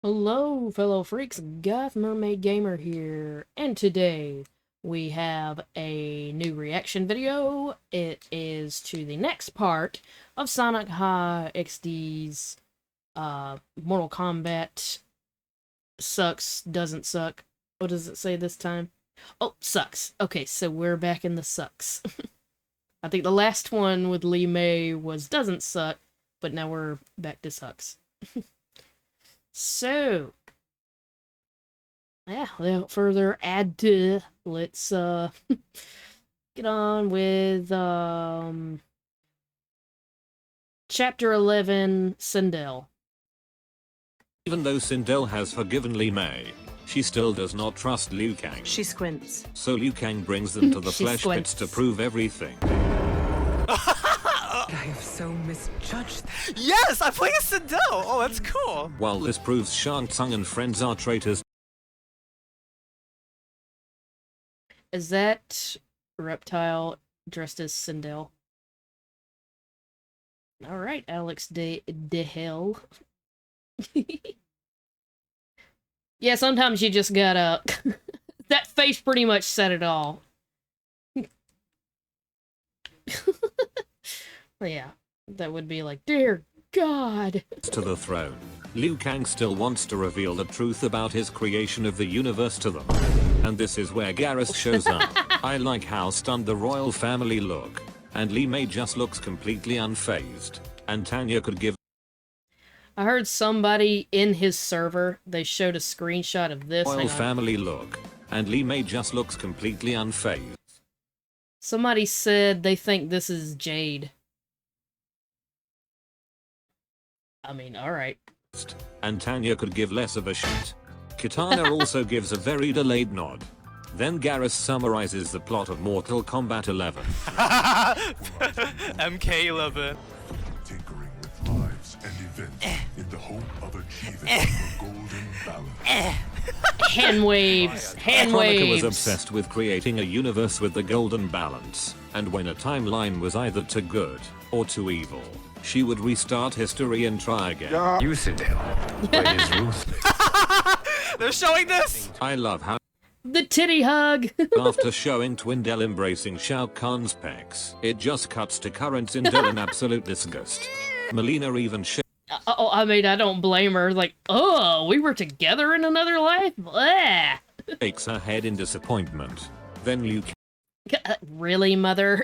Hello, fellow freaks, Goth Mermaid Gamer here, and today we have a new reaction video. It is to the next part of SonicHaXD's Mortal Kombat sucks, doesn't suck. What does it say this time? Oh, sucks. Okay, so we're back in the sucks. I think the last one with Lee May was doesn't suck, but now we're back to sucks. So, yeah, without further ado, let's get on with Chapter 11, Sindel. Even though Sindel has forgiven Li Mei, she still does not trust Liu Kang. She squints. So Liu Kang brings them to the She flesh squints. pits to prove everything. I have so misjudged that. Yes, I'm playing as Sindel! Oh, that's cool! While this proves Shang Tsung and friends are traitors. Is that Reptile dressed as Sindel? Alright, Alex de Hell. Yeah, sometimes you just gotta... that face pretty much said it all. Yeah, that would be like, dear God. To the throne. Liu Kang still wants to reveal the truth about his creation of the universe to them. And this is where Garrus shows up. I like how stunned the royal family look. And Li Mei just looks completely unfazed. And Tanya could give. I heard somebody in his server, they showed a screenshot of this. Royal Hang on. family look. And Li Mei just looks completely unfazed. Somebody said they think this is Jade. I mean, alright. And Tanya could give less of a shit. Kitana also gives a very delayed nod. Then Garrus summarizes the plot of Mortal Kombat 11. MK11. Tinkering with lives and events in the hope of achieving the golden balance. Hand waves! Hand Kronika was waves! obsessed with creating a universe with the golden balance, and when a timeline was either too good or too evil, she would restart history and try again. You, Sindel, but his ruthless. They're showing this? I love how The titty hug! after showing Twindel embracing Shao Kahn's pecs, it just cuts to current Sindel in absolute disgust. Melina even Oh, I mean, I don't blame her. Like, oh, we were together in another life? Blah. shakes her head in disappointment. Then Liu Really, mother?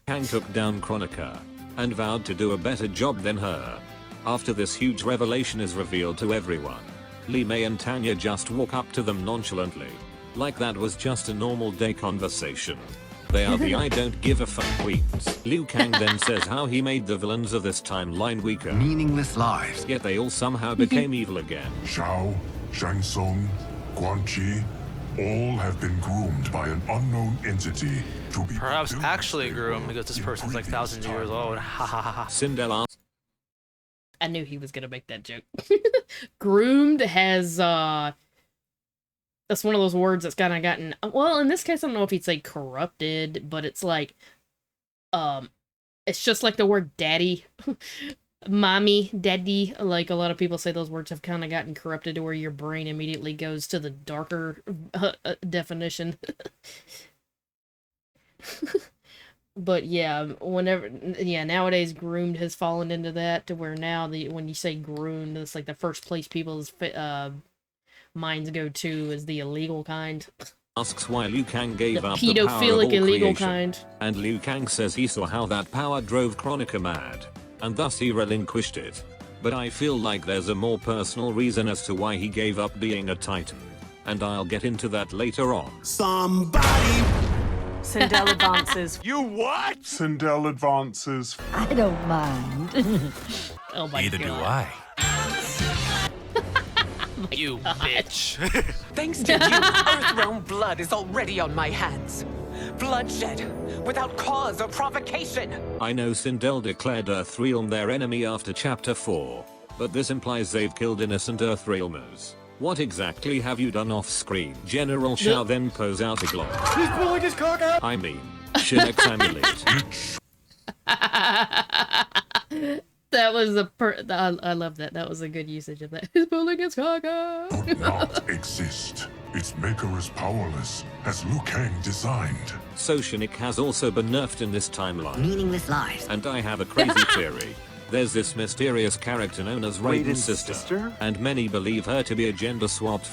Kang took down Kronika and vowed to do a better job than her. After this huge revelation is revealed to everyone, Li Mei and Tanya just walk up to them nonchalantly, like that was just a normal day conversation. They are the I don't give a fuck queens. Liu Kang then says how he made the villains of this timeline weaker, Meaningless lives. yet they all somehow became evil again. Shao, Shang Tsung, Quan Chi, all have been groomed by an unknown entity to be Perhaps built actually groomed because this in person's like previous thousands of years old. Ha ha ha ha. Sindel asks I knew he was gonna make that joke. Groomed has, that's one of those words that's kind of gotten, well, in this case, I don't know if he'd say corrupted, but it's like, it's just like the word daddy. Mommy, daddy, like a lot of people say those words have kind of gotten corrupted to where your brain immediately goes to the darker definition. But yeah, nowadays groomed has fallen into that to where now when you say groomed, it's like the first place people's minds go to is the illegal kind. asks why Liu Kang gave The up the power of pedophilic all illegal creation. kind. And Liu Kang says he saw how that power drove Kronika mad, and thus he relinquished it. But I feel like there's a more personal reason as to why he gave up being a Titan. And I'll get into that later on. Sindel advances. Sindel advances. I don't mind. Oh my Neither god. do I. You bitch. Thanks to you, Earthrealm blood is already on my hands. Bloodshed, without cause or provocation. I know Sindel declared Earthrealm their enemy after Chapter 4, but this implies they've killed innocent Earthrealmers. What exactly have you done off screen? General Shao then pose out a glock. He's pulling his cock out. I mean, Shinx Amulet. That was I love that. That was a good usage of that. He's pulling his Kaka. Could not exist. Its maker is powerless, as Liu Kang designed. Soshnik has also been nerfed in this timeline. Meaningless lives. And I have a crazy theory. There's this mysterious character known as Raiden's sister, and many believe her to be a gender-swapped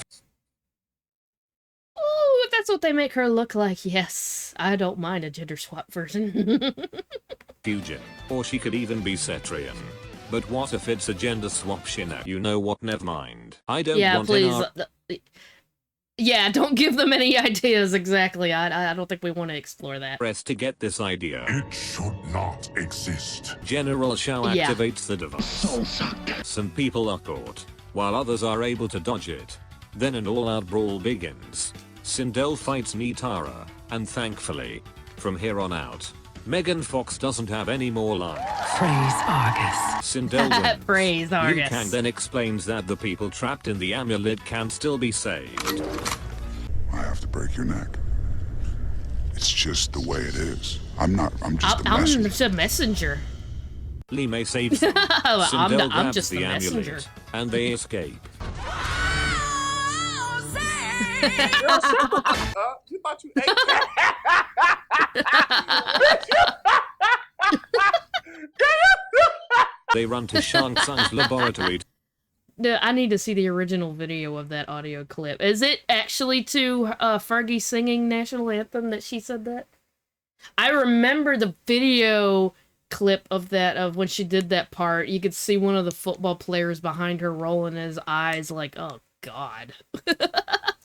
Oh, if that's what they make her look like, yes. I don't mind a gender swap version. fusion. Or she could even be Cetrian. But what if it's a gender swap Shina? You know what, never mind. I don't yeah, want please. an Yeah, don't give them any ideas, exactly. I don't think we want to explore that. press to get this idea. It should not exist. General Shao Yeah. activates the device. Some people are caught, while others are able to dodge it. Then an all-out brawl begins. Sindel fights Nitara, and thankfully, from here on out, Megan Fox doesn't have any more lines. Praise Argus. Sindel wins. Praise Liu Argus. Kang then explains that the people trapped in the amulet can still be saved. I have to break your neck. It's just the way it is. I'm just a I'm messenger. just a messenger. Li Mei saves them. Sindel I'm grabs just the the amulet, messenger. and they escape. You thought you ate They run to Shang Tsung's laboratory. I need to see the original video of that audio clip. Is it actually to Fergie singing National Anthem that she said that? I remember the video clip of that, of when she did that part. You could see one of the football players behind her rolling his eyes like, oh god.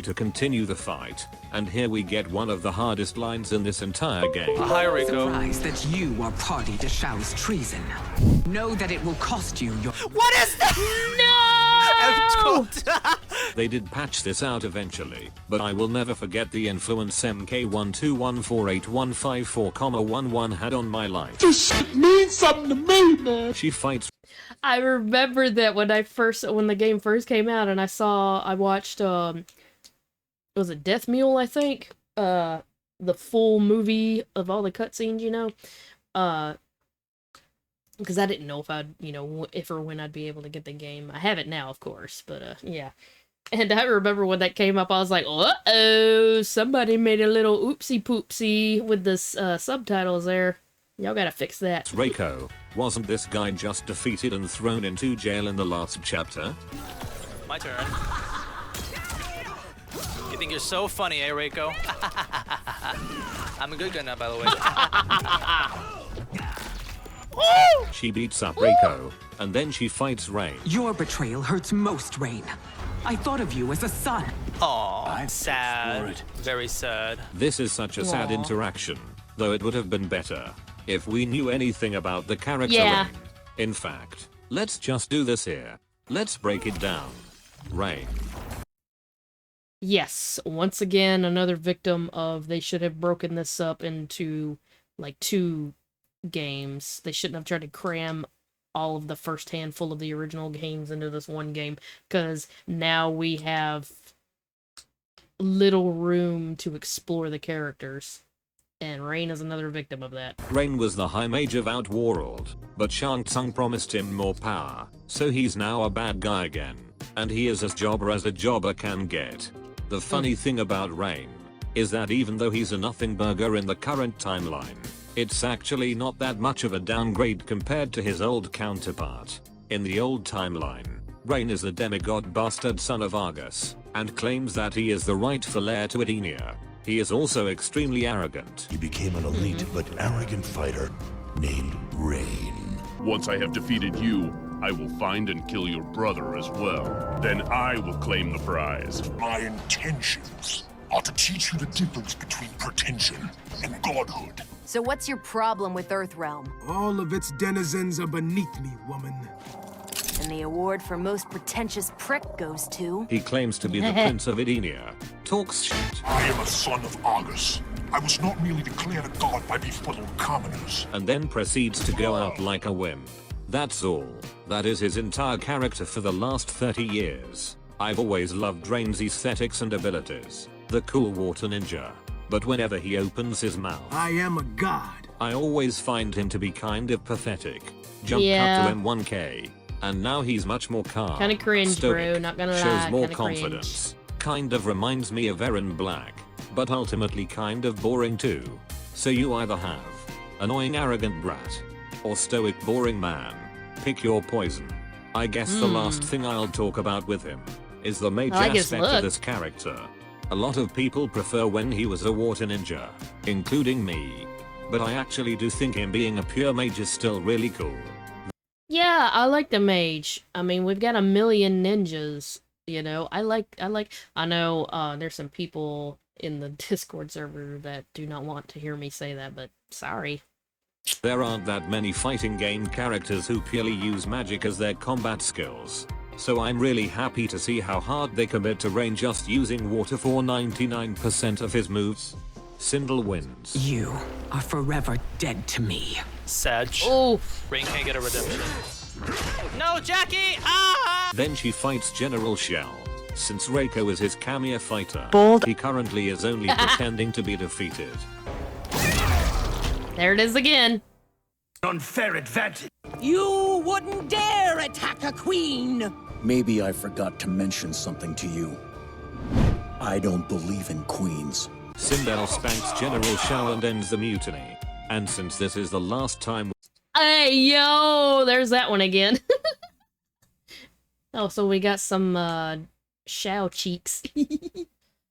To continue the fight, and here we get one of the hardest lines in this entire game. Hi, Rico. Surprised that you are party to Shao's treason. Know that it will cost you your... What is that? No! They did patch this out eventually, but I will never forget the influence MK12148154154,11 had on my life. This shit means something to me, man. She fights I remember that when the game first came out, and I watched was it Death Mule, I think? The full movie of all the cutscenes, you know? Because I didn't know if or when I'd be able to get the game. I have it now, of course, but yeah. And I remember when that came up, I was like, uh-oh, somebody made a little oopsie-poopsie with the subtitles there. Y'all gotta fix that. Reiko. Wasn't this guy just defeated and thrown into jail in the last chapter? My turn. You think you're so funny, eh, Reiko? I'm a good guy now, by the way. She beats up Reiko, and then she fights Rain. Your betrayal hurts most, Rain. I thought of you as a son. Aw, sad. Very sad. This is such a sad Aw. interaction, though it would have been better if we knew anything about the character Yeah. Rain. In fact, let's just do this here. Let's break it down. Rain. Yes, once again, another victim of they should have broken this up into like 2 games. They shouldn't have tried to cram all of the first handful of the original games into this one game, because now we have little room to explore the characters. And Rain is another victim of that. Rain was the High Mage of Outworld, but Shang Tsung promised him more power, so he's now a bad guy again, and he is as a jobber can get. The funny thing about Rain is that even though he's a nothing burger in the current timeline, it's actually not that much of a downgrade compared to his old counterpart. In the old timeline, Rain is the demigod bastard son of Argus, and claims that he is the rightful heir to Edenia. He is also extremely arrogant. He became an elite but arrogant fighter named Rain. Once I have defeated you, I will find and kill your brother as well. Then I will claim the prize. My intentions are to teach you the difference between pretension and godhood. So what's your problem with Earthrealm? All of its denizens are beneath me, woman. And the award for most pretentious prick goes to... He claims to be the Prince of Edenia. Talks shit. I am a son of Argus. I was not merely declared a god by befuddled commoners. And then proceeds to go out like a wimp. That's all. That is his entire character for the last 30 years. I've always loved Rain's aesthetics and abilities. The cool water ninja. But whenever he opens his mouth, I am a god. I always find him to be kind of pathetic. jumped Yeah. up to M1K, and now he's much more calm. Kinda cringe, stoic, bro, not gonna lie, shows more kinda confidence. Kind of reminds me of Eren Black, but ultimately kind of boring too. So you either have annoying arrogant brat, or stoic boring man. Pick your poison. I guess the last thing I'll talk about with him is the major I like his aspect look. of this character. A lot of people prefer when he was a water ninja, including me. But I actually do think him being a pure mage is still really cool. Yeah, I like the mage. I mean, we've got a million ninjas, you know. I know there's some people in the Discord server that do not want to hear me say that, but sorry. There aren't that many fighting game characters who purely use magic as their combat skills. So I'm really happy to see how hard they commit to Rain just using water for 99% of his moves. Sindel wins. You are forever dead to me. Sag. Oh. Rain can't get a redemption. No, Jackie! Ah! Then she fights General Shao. Since Reiko is his Kamiya fighter, Bold. he currently is only pretending to be defeated. There it is again. Unfair advantage. You wouldn't dare attack a queen! Maybe I forgot to mention something to you. I don't believe in queens. Sindel spanks General Shao and ends the mutiny. And since this is the last time Hey, yo! There's that one again. Oh, so we got some, Shao cheeks.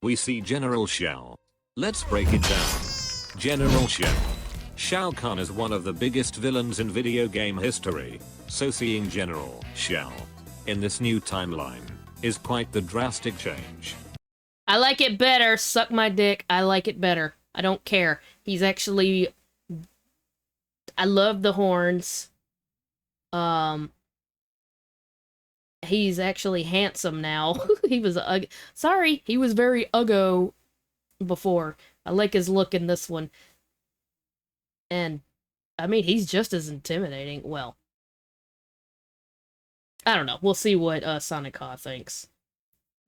we see General Shao. Let's break it down. General Shao. Shao Kahn is one of the biggest villains in video game history, so seeing General Shao in this new timeline is quite the drastic change. I like it better. Suck my dick. I like it better. I don't care. He's actually... I love the horns. He's actually handsome now. He was... Sorry, he was very uggo before. I like his look in this one. And, I mean, he's just as intimidating. Well, I don't know. We'll see what SonicHaXD thinks.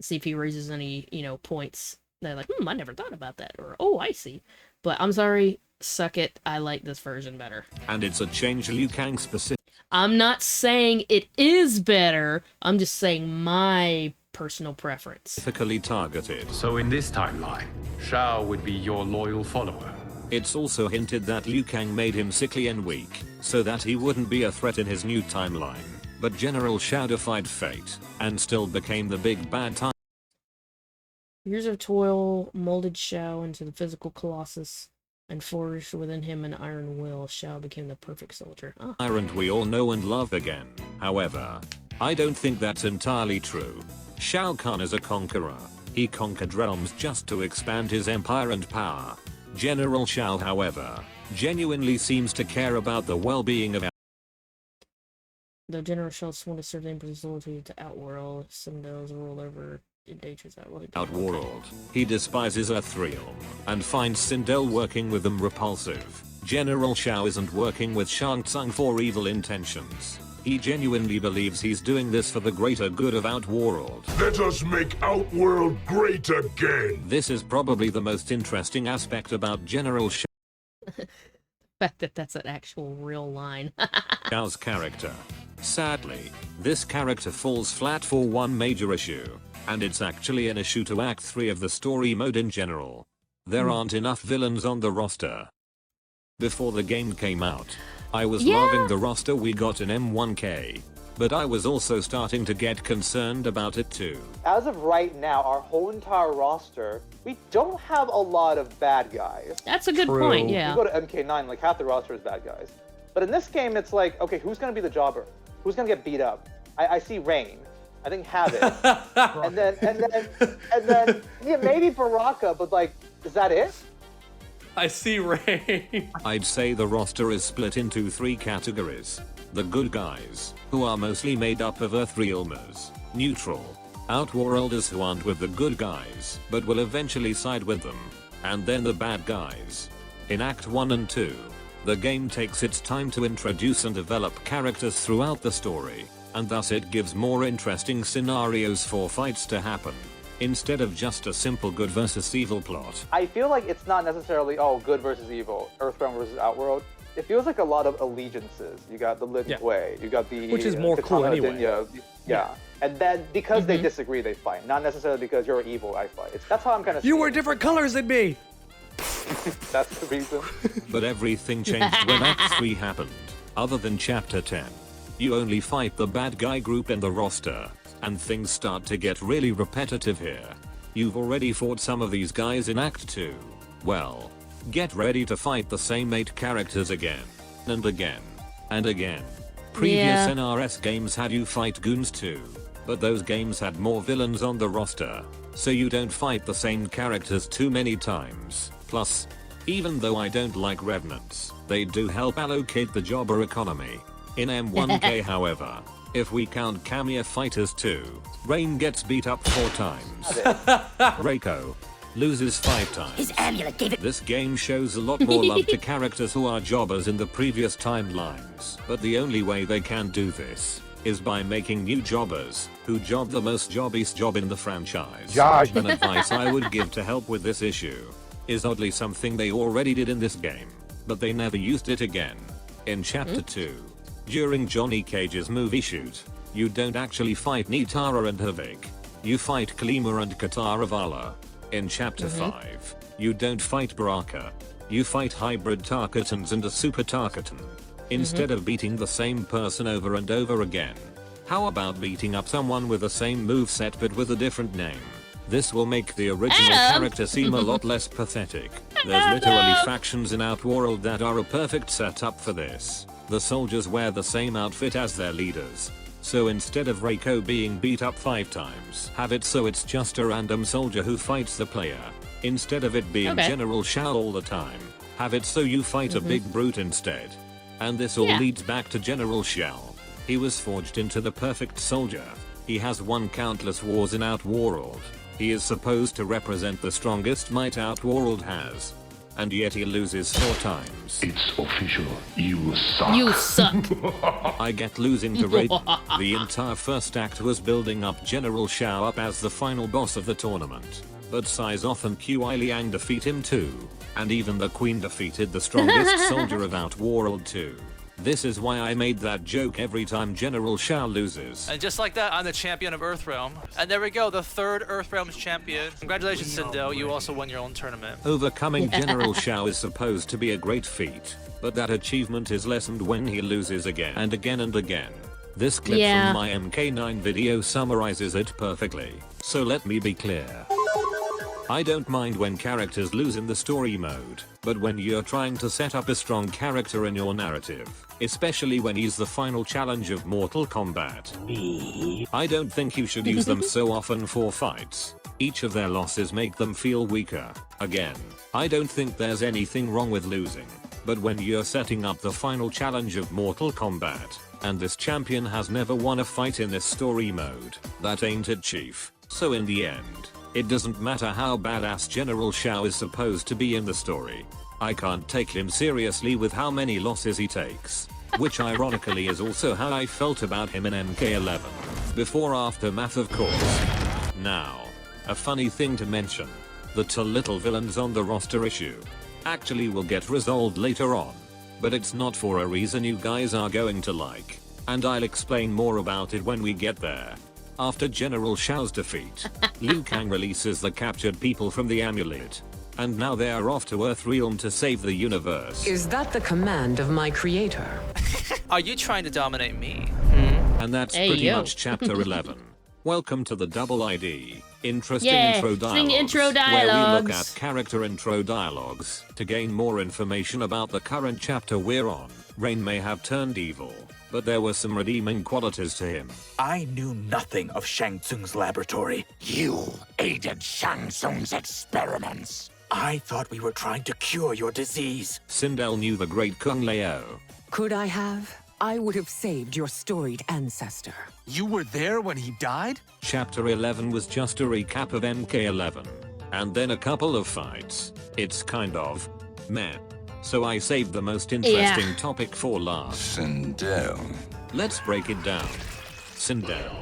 See if he raises any, points. They're like, I never thought about that. Or, oh, I see. But I'm sorry, suck it. I like this version better. And it's a change Liu Kang specific. I'm not saying it is better. I'm just saying my personal preference. Specifically targeted. So in this timeline, Shao would be your loyal follower. It's also hinted that Liu Kang made him sickly and weak, so that he wouldn't be a threat in his new timeline. But General Shao defied fate, and still became the big bad time. Years of toil molded Shao into the physical colossus, and forged within him an iron will. Shao became the perfect soldier. Oh. Tyrant we all know and love again. However, I don't think that's entirely true. Shao Kahn is a conqueror. He conquered realms just to expand his empire and power. General Shao, however, genuinely seems to care about the well-being of The General Shao sworn to serve the Emperor's loyalty to Outworld. Sindel's rule over endangered Outworld. He despises Earthrealm, and finds Sindel working with them repulsive. General Shao isn't working with Shang Tsung for evil intentions. He genuinely believes he's doing this for the greater good of Outworld. Let us make Outworld great again. This is probably the most interesting aspect about General Shao. The fact that that's an actual real line. Shao's character. Sadly, this character falls flat for one major issue, and it's actually an issue to Act 3 of the story mode in general. There aren't enough villains on the roster. Before the game came out, I was loving the roster we got in M1K, but I was also starting to get concerned about it too. As of right now, our whole entire roster, we don't have a lot of bad guys. That's a good point, yeah. You go to MK9, like half the roster is bad guys. But in this game, it's like, okay, who's gonna be the jobber? Who's gonna get beat up? I see Rain. I think Havoc. and then, yeah, maybe Baraka, but like, is that it? I see Rain. I'd say the roster is split into 3 categories. The good guys, who are mostly made up of Earthrealmers, neutral, Outworlders who aren't with the good guys, but will eventually side with them, and then the bad guys. In Act 1 and 2, the game takes its time to introduce and develop characters throughout the story, and thus it gives more interesting scenarios for fights to happen, instead of just a simple good versus evil plot. I feel like it's not necessarily, oh, good versus evil, Earthrealm versus Outworld. it feels like a lot of allegiances. You got the Lin Kuei, you got the which is more cool Katana anyway. Dinya, yeah. And then because they disagree, they fight. Not necessarily because you're evil, I fight. That's how I'm kind of. You were different colors than me. That's the reason. But everything changed when Act 3 happened. Other than Chapter 10, you only fight the bad guy group in the roster, and things start to get really repetitive here. You've already fought some of these guys in Act 2. Well, get ready to fight the same 8 characters again, and again, and again. Previous NRS games had you fight goons too, but those games had more villains on the roster, so you don't fight the same characters too many times. Plus, even though I don't like revenants, they do help allocate the jobber economy. In M1K however, if we count Kamiya fighters too, Rain gets beat up 4 times. Reiko loses 5 times. His amulet gave it. This game shows a lot more love to characters who are jobbers in the previous timelines, but the only way they can do this is by making new jobbers who job the most jobbiest job in the franchise. Josh. An advice I would give to help with this issue is oddly something they already did in this game, but they never used it again. In Chapter 2, during Johnny Cage's movie shoot, you don't actually fight Nitara and Havik. You fight Klima and Katara Vala. In Chapter 5, you don't fight Baraka. You fight hybrid Tarkatans and a super Tarkatan. Instead of beating the same person over and over again, how about beating up someone with the same moveset but with a different name? This will make the original character seem a lot less pathetic. There's literally factions in Outworld that are a perfect setup for this. The soldiers wear the same outfit as their leaders. So instead of Reiko being beat up 5 times, have it so it's just a random soldier who fights the player. Instead of it being General Shao all the time, have it so you fight a big brute instead. And this all leads back to General Shao. He was forged into the perfect soldier. He has won countless wars in Outworld. He is supposed to represent the strongest might Outworld has. And yet he loses 4 times. It's official. You suck. You suck. I get losing to Raiden. The entire first act was building up General Shao up as the final boss of the tournament. But Saizoth and Qi Liang defeat him too. And even the Queen defeated the strongest soldier of Outworld too. This is why I made that joke every time General Shao loses. And just like that, I'm the champion of Earthrealm. And there we go, the 3rd Earthrealm's champion. Congratulations, Sindel, you also won your own tournament. Overcoming General Shao is supposed to be a great feat, but that achievement is lessened when he loses again and again and again. This clip from my MK9 video summarizes it perfectly, so let me be clear. I don't mind when characters lose in the story mode, but when you're trying to set up a strong character in your narrative, especially when he's the final challenge of Mortal Kombat, I don't think you should use them so often for fights. Each of their losses make them feel weaker. Again, I don't think there's anything wrong with losing, but when you're setting up the final challenge of Mortal Kombat, and this champion has never won a fight in this story mode, that ain't it, chief. So in the end, it doesn't matter how badass General Shao is supposed to be in the story. I can't take him seriously with how many losses he takes. Which ironically is also how I felt about him in MK11. Before Aftermath of course. Now, a funny thing to mention. The 2 little villains on the roster issue actually will get resolved later on. But it's not for a reason you guys are going to like. And I'll explain more about it when we get there. After General Shao's defeat, Liu Kang releases the captured people from the amulet. And now they are off to Earthrealm to save the universe. Is that the command of my creator? Are you trying to dominate me? And that's pretty much Chapter 11. Welcome to the Double ID. Interesting intro dialogues. Sing intro Where we dialogues. look at character intro dialogues to gain more information about the current chapter we're on. Rain may have turned evil, but there were some redeeming qualities to him. I knew nothing of Shang Tsung's laboratory. You aided Shang Tsung's experiments. I thought we were trying to cure your disease. Sindel knew the great Kung Lao. Could I have? I would have saved your storied ancestor. You were there when he died? Chapter 11 was just a recap of MK11. And then a couple of fights. It's kind of meh. So I saved the most interesting topic for last. Sindel. Let's break it down. Sindel.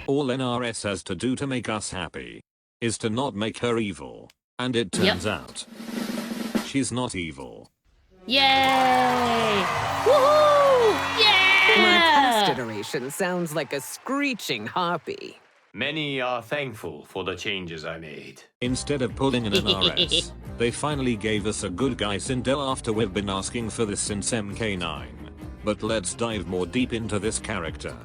All NRS has to do to make us happy is to not make her evil. And it turns out she's not evil. Yay! Woohoo! My past Yeah! iteration sounds like a screeching harpy. Many are thankful for the changes I made. Instead of pulling an NRS, they finally gave us a good guy Sindel after we've been asking for this since MK9. But let's dive more deep into this character.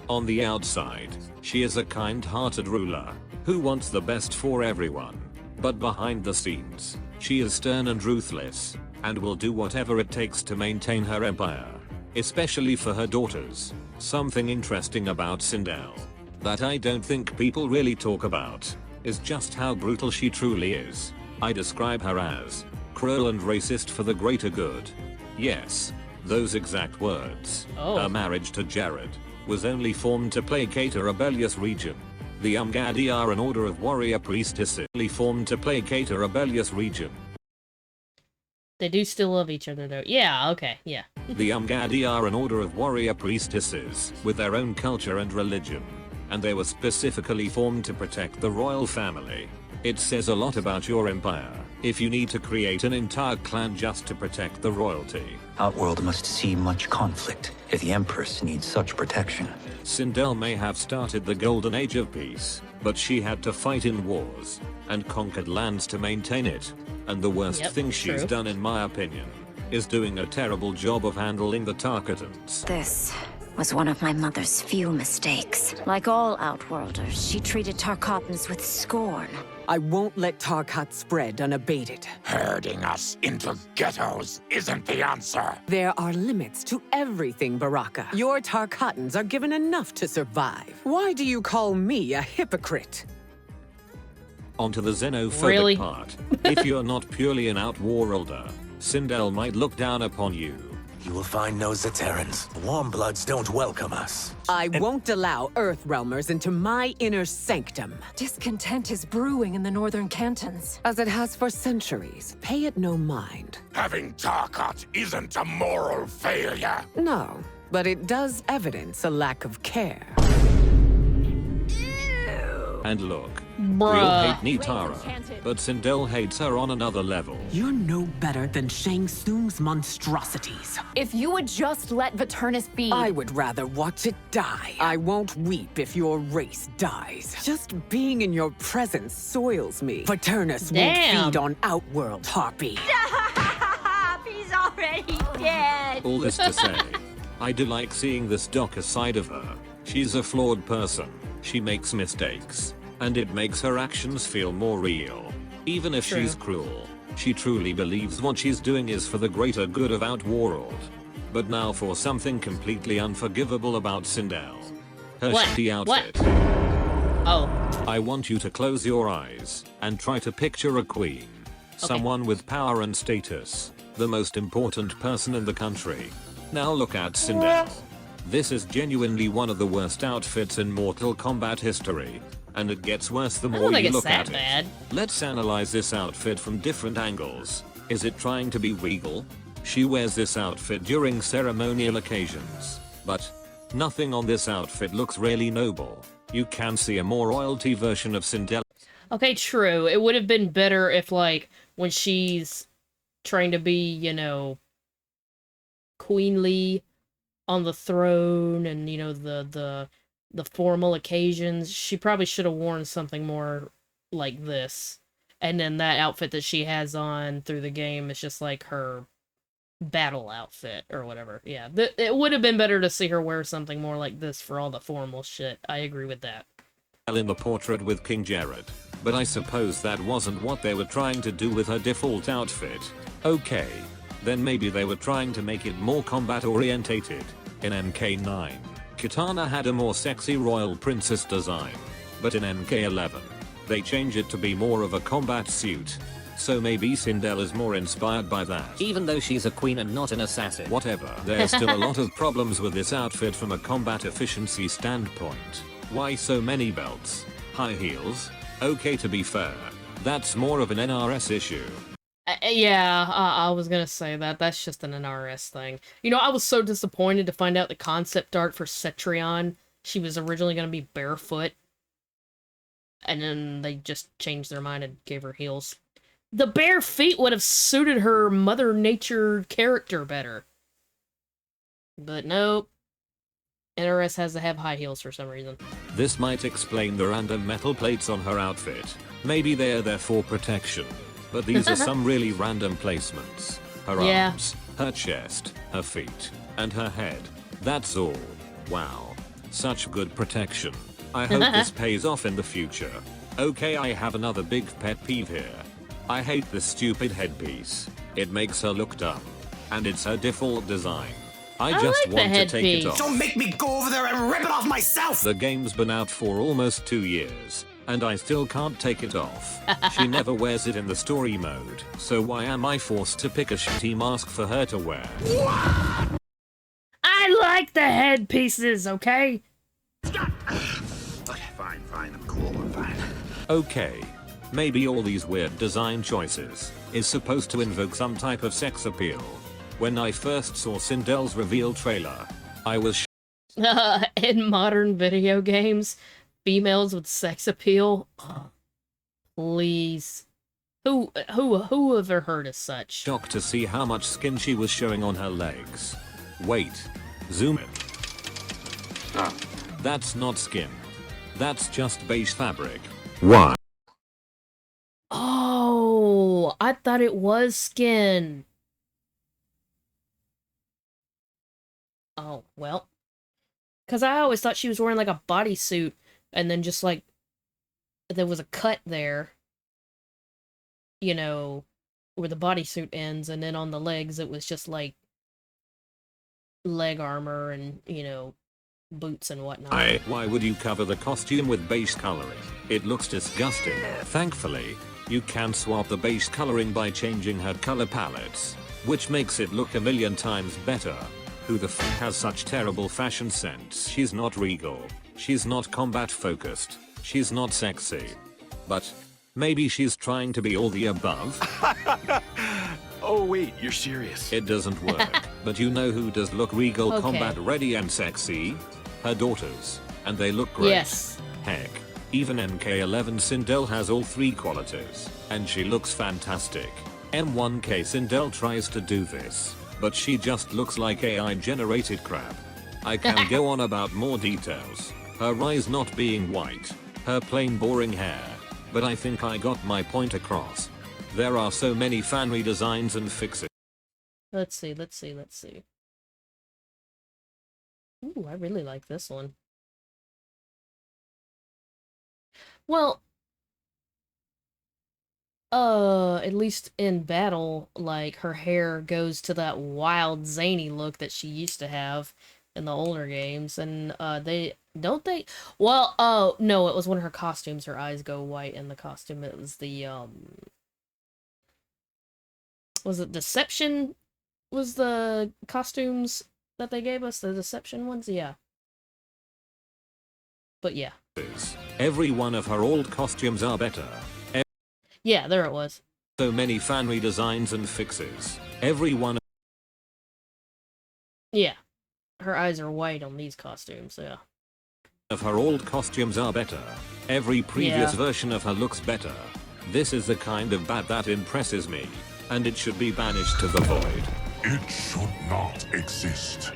On the outside, she is a kind-hearted ruler, who wants the best for everyone. But behind the scenes, she is stern and ruthless, and will do whatever it takes to maintain her empire. Especially for her daughters. Something interesting about Sindel that I don't think people really talk about is just how brutal she truly is. I describe her as cruel and racist for the greater good. Yes, those exact words. Oh. Her marriage to Jared was only formed to placate a rebellious region. The Umgadi are an order of warrior priestesses only formed to placate a rebellious region. They do still love each other though. Yeah, okay, yeah. The Umgadi are an order of warrior priestesses with their own culture and religion, and they were specifically formed to protect the royal family. It says a lot about your empire if you need to create an entire clan just to protect the royalty. Outworld must see much conflict if the Empress needs such protection. Sindel may have started the golden age of peace, but she had to fight in wars and conquered lands to maintain it. And the worst thing she's done, in my opinion, is doing a terrible job of handling the Tarkatans. This was one of my mother's few mistakes. Like all Outworlders, she treated Tarkatans with scorn. I won't let Tarkat spread unabated. Herding us into ghettos isn't the answer. There are limits to everything, Baraka. Your Tarkatans are given enough to survive. Why do you call me a hypocrite? Onto the xenophobic part. If you're not purely an Outworlder, Sindel might look down upon you. You will find no Zaterrans. Warmbloods don't welcome us. I won't allow Earthrealmers into my inner sanctum. Discontent is brewing in the northern cantons. As it has for centuries. Pay it no mind. Having Tarkat isn't a moral failure. No, but it does evidence a lack of care. And look, we all hate Nitara, but Sindel hates her on another level. You're no better than Shang Tsung's monstrosities. If you would just let Viternus be... I would rather watch it die. I won't weep if your race dies. Just being in your presence soils me. Viternus won't feed on Outworld, Harpy. He's already dead! All this to say, I do like seeing this darker side of her. She's a flawed person. She makes mistakes, and it makes her actions feel more real. Even if she's cruel, she truly believes what she's doing is for the greater good of Outworld. But now for something completely unforgivable about Sindel. Her shitty outfit. Oh. I want you to close your eyes and try to picture a queen. Someone with power and status. The most important person in the country. Now look at Sindel. This is genuinely one of the worst outfits in Mortal Kombat history, and it gets worse the more you look at it. Let's analyze this outfit from different angles. Is it trying to be regal? She wears this outfit during ceremonial occasions, but nothing on this outfit looks really noble. You can see a more royalty version of Sindel. Okay, true. It would have been better if, like, when she's trying to be, you know, queenly on the throne and, you know, the formal occasions, she probably should have worn something more like this. And then that outfit that she has on through the game is just like her battle outfit or whatever. Yeah, it would have been better to see her wear something more like this for all the formal shit. I agree with that. In the portrait with King Jared, but I suppose that wasn't what they were trying to do with her default outfit. Okay, then maybe they were trying to make it more combat orientated. In MK9, Kitana had a more sexy royal princess design, but in MK11, they changed it to be more of a combat suit. So maybe Sindel is more inspired by that. Even though she's a queen and not an assassin. Whatever. There's still a lot of problems with this outfit from a combat efficiency standpoint. Why so many belts? High heels? Okay, to be fair, that's more of an NRS issue. Yeah, I was gonna say that. That's just an NRS thing. You know, I was so disappointed to find out the concept art for Cetrion. She was originally gonna be barefoot. And then they just changed their mind and gave her heels. The bare feet would have suited her Mother Nature character better. But nope. NRS has to have high heels for some reason. This might explain the random metal plates on her outfit. Maybe they're there for protection. But these are some really random placements. Her arms, her chest, her feet, and her head. That's all. Wow. Such good protection. I hope this pays off in the future. Okay, I have another big pet peeve here. I hate this stupid headpiece. It makes her look dumb. And it's her default design. I just like want to take it off. Don't make me go over there and rip it off myself! The game's been out for almost 2 years, and I still can't take it off. She never wears it in the story mode, so why am I forced to pick a shitty mask for her to wear? I like the headpieces, okay? Okay, fine, I'm cool, I'm fine. Okay. Maybe all these weird design choices is supposed to invoke some type of sex appeal. When I first saw Sindel's reveal trailer, I was in modern video games, females with sex appeal? Oh, please. Who ever heard of such? shocked to see how much skin she was showing on her legs. Wait. Zoom in. That's not skin. That's just beige fabric. Why? Oh, I thought it was skin. Oh, well. Because I always thought she was wearing like a bodysuit and then just like there was a cut there, you know, where the bodysuit ends, and then on the legs it was just like leg armor and, you know, boots and whatnot. Why would you cover the costume with beige coloring? It looks disgusting. Thankfully, you can swap the beige coloring by changing her color palettes, which makes it look a million times better. Who the f has such terrible fashion sense? She's not regal. She's not combat focused. She's not sexy. But maybe she's trying to be all the above? Oh wait, you're serious. It doesn't work. But you know who does look regal, Okay. combat ready and sexy? Her daughters. And they look great. Yes. Heck, even MK11 Sindel has all three qualities. And she looks fantastic. M1K Sindel tries to do this, but she just looks like AI generated crap. I can go on about more details. Her eyes not being white. Her plain boring hair. But I think I got my point across. There are so many fan redesigns and fixes. Let's see. Ooh, I really like this one. Well, at least in battle, like, her hair goes to that wild, zany look that she used to have in the older games, and, well, oh, no, it was one of her costumes, her eyes go white in the costume. It was the, was it Deception? Was the costumes that they gave us the Deception ones? Yeah. But yeah. Every one of her old costumes are better. Yeah, there it was. So many fan redesigns and fixes. Every one Yeah. Her eyes are white on these costumes, yeah. of her old costumes are better. Every previous Yeah. version of her looks better. This is the kind of bad that impresses me. And it should be banished to the void. It should not exist.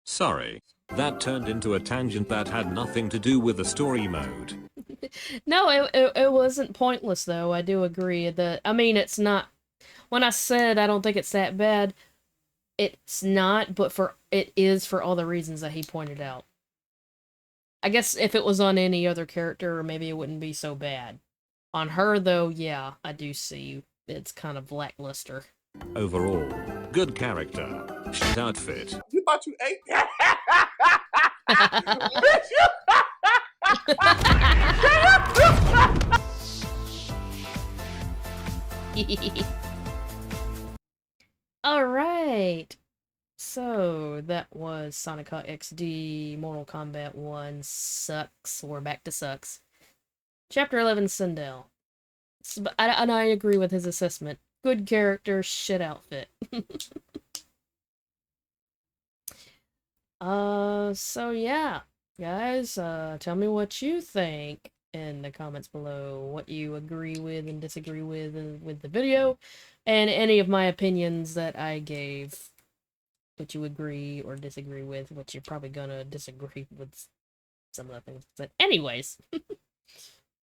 Sorry. That turned into a tangent that had nothing to do with the story mode. No, it wasn't pointless, though. I do agree that, I mean, it's not, when I said I don't think it's that bad, it's not, but it is for all the reasons that he pointed out. I guess if it was on any other character, maybe it wouldn't be so bad. On her, though, yeah, I do see it's kind of lackluster. Overall, good character. Shit outfit. You thought you ate? Alright. So, that was SonicHaXD Mortal Kombat 1 Sucks. We're back to Sucks. Chapter 11, Sindel. And I agree with his assessment. Good character, shit outfit. So yeah. Guys, tell me what you think. in the comments below what you agree with and disagree with the video, and any of my opinions that I gave, what you agree or disagree with, which you're probably gonna disagree with some of the things. But anyways,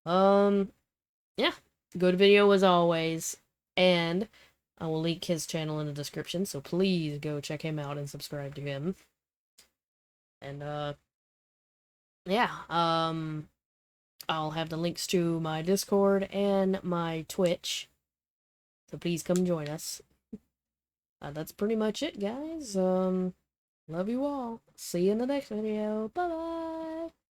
yeah, good video as always, and I will link his channel in the description, so please go check him out and subscribe to him. And yeah, I'll have the links to my Discord and my Twitch, so please come join us. That's pretty much it, guys. Love you all. See you in the next video. Bye bye.